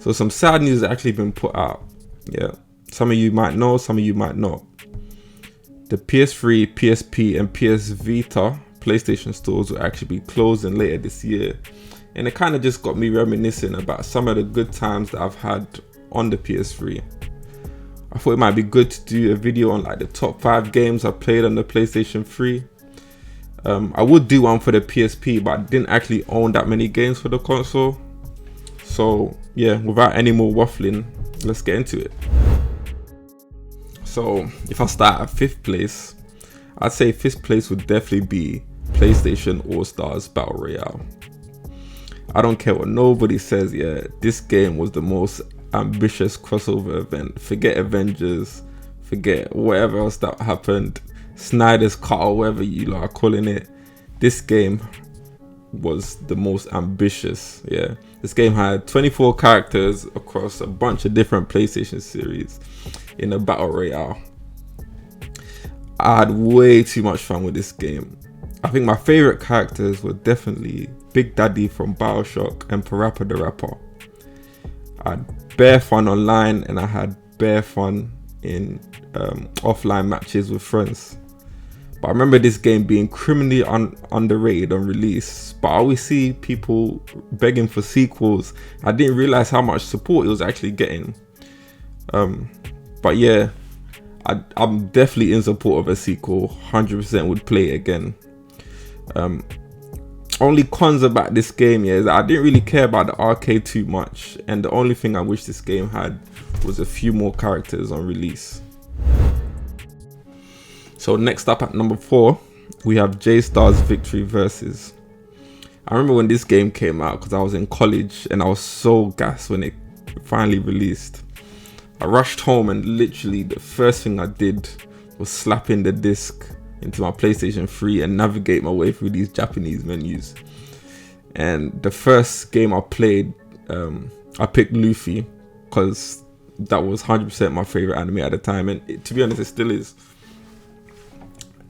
So some sad news has actually been put out. Yeah, some of you might know, some of you might not. The PS3, PSP, and PS Vita PlayStation stores will actually be closing later this year. And it kind of just got me reminiscing about some of the good times that I've had on the PS3. I thought it might be good to do a video on like the top 5 games I played on the PlayStation 3. I would do one for the PSP, but I didn't actually own that many games for the console. So yeah, without any more waffling, let's get into it. So if I start at 5th place, I'd say 5th place would definitely be PlayStation All-Stars Battle Royale. I don't care what nobody says, yeah, this game was the most ambitious crossover event. Forget Avengers, forget whatever else that happened, Snyder's Cut or whatever you are calling it. This game was the most ambitious, yeah. This game had 24 characters across a bunch of different PlayStation series in a battle royale. I had way too much fun with this game. I think my favorite characters were definitely Big Daddy from BioShock and Parappa the Rapper. I had bare fun online and I had bare fun in offline matches with friends. But I remember this game being criminally underrated on release, but I always see people begging for sequels. I didn't realize how much support it was actually getting. But yeah, I'm definitely in support of a sequel. 100% would play it again. Only cons about this game, yeah, is that I didn't really care about the arcade too much, and the only thing I wish this game had was a few more characters on release. So next up at number 4, we have J-Star's Victory Versus. I remember when this game came out because I was in college and I was so gassed when it finally released. I rushed home and literally the first thing I did was slap in the disc into my PlayStation 3 and navigate my way through these Japanese menus. And the first game I played, I picked Luffy because that was 100% my favorite anime at the time, and to be honest, it still is.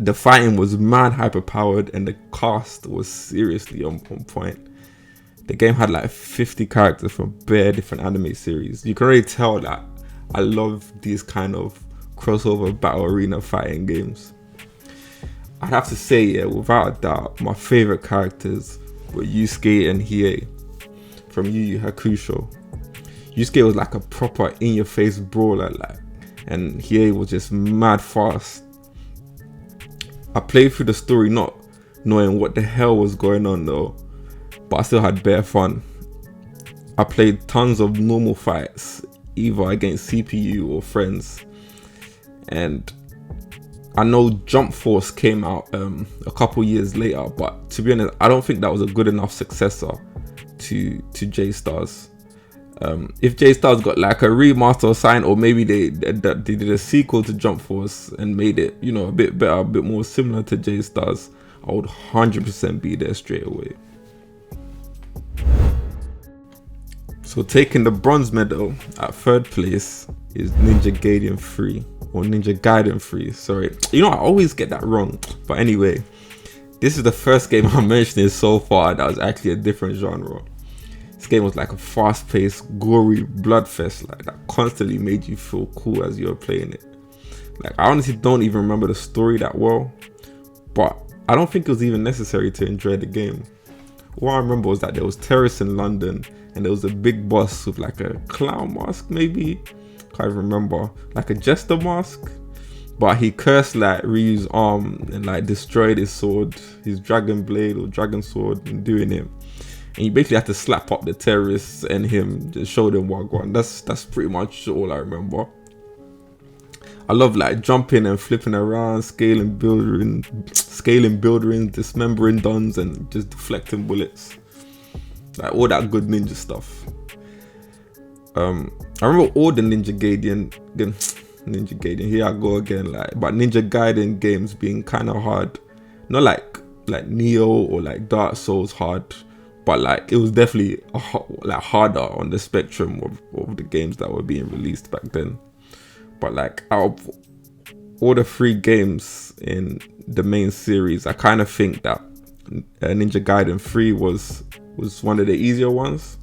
The fighting was mad hyper powered and the cast was seriously on point. The game had like 50 characters from bare different anime series. You can already tell that I love these kind of crossover battle arena fighting games. I'd have to say, yeah, without a doubt, my favorite characters were Yusuke and Hiei from Yu Yu Hakusho. Yusuke was like a proper in-your-face brawler, like, and Hiei was just mad fast. I played through the story not knowing what the hell was going on though, but I still had bare fun. I played tons of normal fights, either against CPU or friends, and I know Jump Force came out a couple years later, but to be honest, I don't think that was a good enough successor to J-Stars. If J-Stars got like a remaster or sign, or maybe they did a sequel to Jump Force and made it, you know, a bit better, a bit more similar to J-Stars, I would 100% be there straight away. So taking the bronze medal at 3rd place is Ninja Gaiden 3, or Ninja Gaiden 3, sorry. You know, I always get that wrong, but anyway, this is the first game I'm mentioning so far that was actually a different genre. This game was like a fast-paced, gory bloodfest, like that constantly made you feel cool as you were playing it. Like, I honestly don't even remember the story that well, but I don't think it was even necessary to enjoy the game. All I remember was that there was terrorists in London and there was a big boss with like a clown mask, maybe, can't even remember, like a jester mask, but he cursed like Ryu's arm and like destroyed his sword, his dragon blade or dragon sword, in doing it. And you basically had to slap up the terrorists and him, just show them Wagwan. That's pretty much all I remember. I love like jumping and flipping around, scaling buildings, dismembering dons, and just deflecting bullets. Like all that good ninja stuff. I remember all the Ninja Gaiden, here I go again, like, but Ninja Gaiden games being kind of hard. Not like Neo or like Dark Souls hard, but like it was definitely like harder on the spectrum of the games that were being released back then. But like out of all the 3 games in the main series, I kind of think that Ninja Gaiden 3 was one of the easier ones.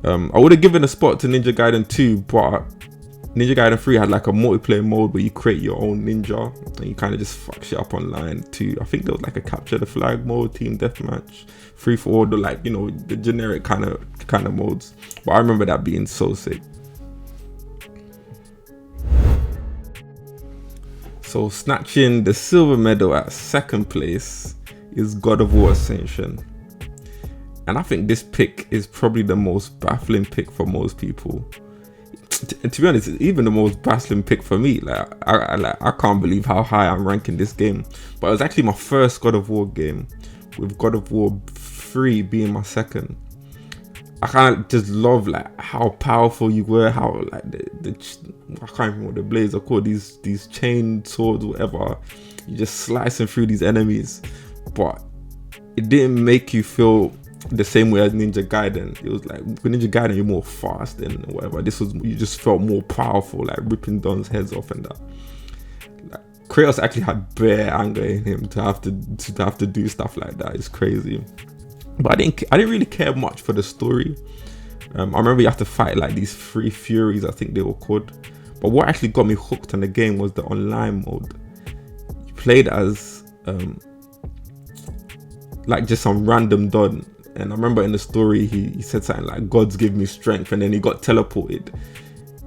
I would have given a spot to Ninja Gaiden 2, but Ninja Gaiden 3 had like a multiplayer mode where you create your own ninja and you kind of just fuck shit up online too. I think there was like a capture the flag mode, team deathmatch, free for all, the like, you know, the generic kind of modes. But I remember that being so sick. So snatching the silver medal at second place is God of War Ascension. And I think this pick is probably the most baffling pick for most people. To be honest, it's even the most baffling pick for me. Like I can't believe how high I'm ranking this game. But it was actually my first God of War game, with God of War 3 being my second. I kind of just love like how powerful you were, how like the I can't remember what the blades are called, these chain swords, whatever. You just slicing through these enemies, but it didn't make you feel the same way as Ninja Gaiden. It was like with Ninja Gaiden you're more fast and whatever. This was, you just felt more powerful, like ripping Don's heads off and that. Like Kratos actually had bare anger in him to have to do stuff like that. It's crazy. But I didn't really care much for the story. I remember you have to fight like these 3 Furies, I think they were called. But what actually got me hooked on the game was the online mode. You played as like just some random Don. And I remember in the story he said something like, "Gods give me strength," and then he got teleported.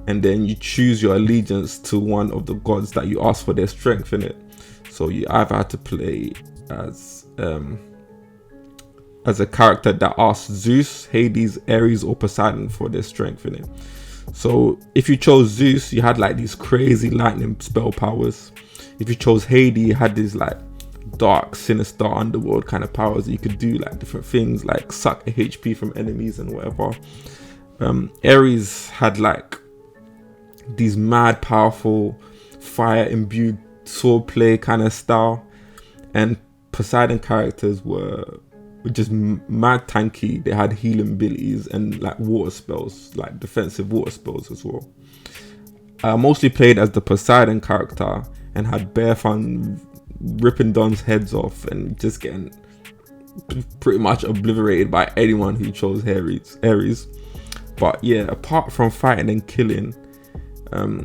And then you choose your allegiance to one of the gods that you ask for their strength in it. So you either had to play as a character that asks Zeus, Hades, Ares, or Poseidon for their strength in it. So if you chose Zeus, you had like these crazy lightning spell powers. If you chose Hades, you had these like dark, sinister underworld kind of powers that you could do like different things, like suck HP from enemies and whatever. Ares had like these mad powerful fire imbued swordplay kind of style, and Poseidon characters were just mad tanky. They had healing abilities and like water spells, like defensive water spells as well. I mostly played as the Poseidon character and had bare fun ripping Don's heads off and just getting pretty much obliterated by anyone who chose Ares. But yeah, apart from fighting and killing,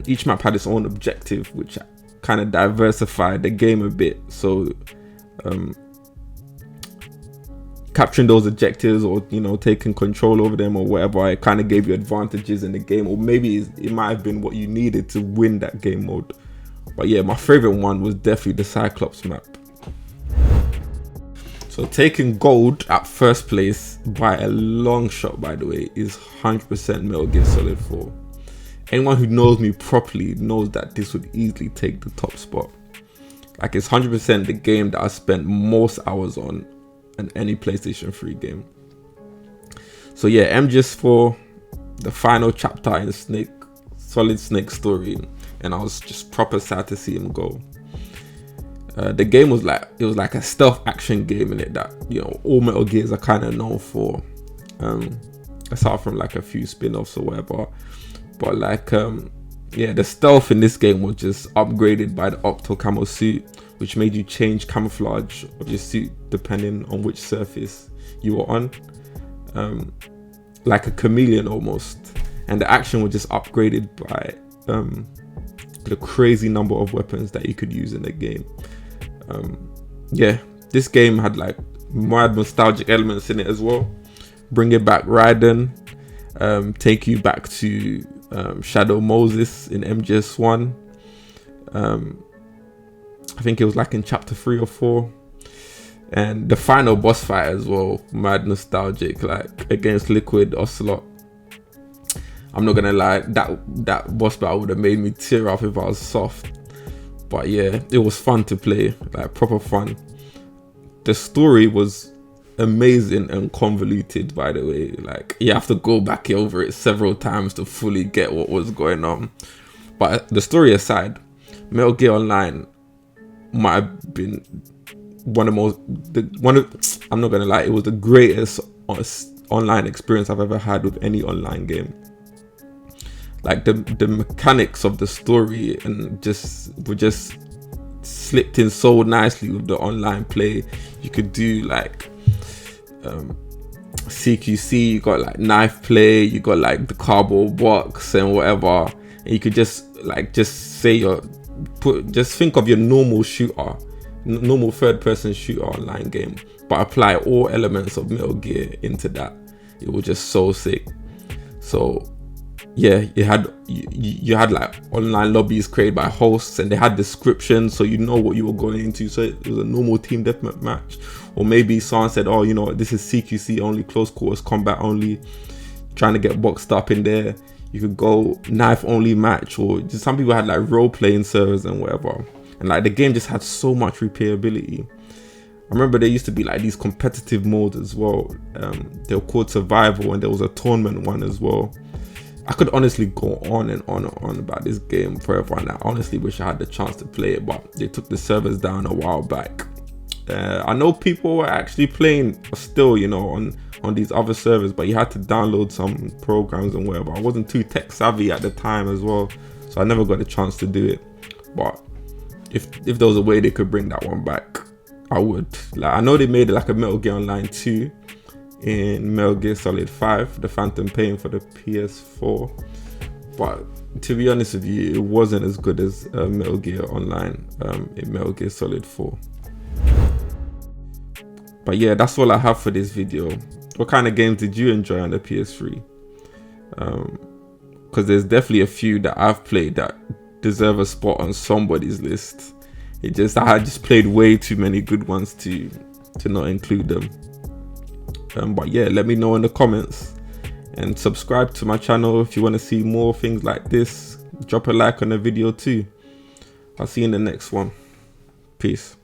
each map had its own objective, which kind of diversified the game a bit. So capturing those objectives, or you know, taking control over them or whatever, it kind of gave you advantages in the game, or maybe it might have been what you needed to win that game mode. But yeah, my favorite one was definitely the Cyclops map. So taking gold at first place by a long shot, by the way, is 100% Metal Gear Solid 4. Anyone who knows me properly knows that this would easily take the top spot. Like, it's 100% the game that I spent most hours on in any PlayStation 3 game. So yeah, MGS4, the final chapter in Solid Snake's story, and I was just proper sad to see him go. The game was like, it was like a stealth action game in it that, you know, all Metal Gears are kind of known for, aside from like a few spin-offs or whatever. But like, yeah, the stealth in this game was just upgraded by the Octo Camo suit, which made you change camouflage of your suit depending on which surface you were on, like a chameleon almost. And the action was just upgraded by the crazy number of weapons that you could use in the game. Yeah, this game had like mad nostalgic elements in it as well. Bring it back Raiden, take you back to Shadow Moses in MGS1. I think it was like in chapter 3 or 4. And the final boss fight as well, mad nostalgic, like against Liquid Ocelot. I'm not gonna lie, that boss battle would have made me tear up if I was soft. But yeah, it was fun to play, like proper fun. The story was amazing and convoluted, by the way. Like, you have to go back over it several times to fully get what was going on. But the story aside, Metal Gear Online might have been I'm not gonna lie, it was the greatest online experience I've ever had with any online game. Like the mechanics of the story and were just slipped in so nicely with the online play. You could do like CQC, you got like knife play, you got like the cardboard box and whatever. And you could just say just think of your normal shooter, normal third person shooter online game, but apply all elements of Metal Gear into that. It was just so sick. So yeah, you had like online lobbies created by hosts, and they had descriptions, so you know what you were going into. So it was a normal team deathmatch match, or maybe someone said, oh, you know, this is CQC only, close quarters combat only, trying to get boxed up in there. You could go knife only match, or just some people had like role playing servers and whatever. And like the game just had so much replayability. I remember there used to be like these competitive modes as well. They were called survival, and there was a tournament one as well. I could honestly go on and on and on about this game forever, and I honestly wish I had the chance to play it, but they took the servers down a while back. I know people were actually playing still, you know, on these other servers, but you had to download some programs and whatever. I wasn't too tech savvy at the time as well, so I never got a chance to do it. But if there was a way they could bring that one back, I would. Like, I know they made like a Metal Gear Online 2 in Metal Gear Solid 5, the Phantom Pain for the PS4, but to be honest with you, it wasn't as good as Metal Gear Online in Metal Gear Solid 4. But yeah, that's all I have for this video. What kind of games did you enjoy on the PS3? Because there's definitely a few that I've played that deserve a spot on somebody's list. I just played way too many good ones to not include them. But yeah, let me know in the comments, and subscribe to my channel if you want to see more things like this. Drop a like on the video too. I'll see you in the next one. Peace.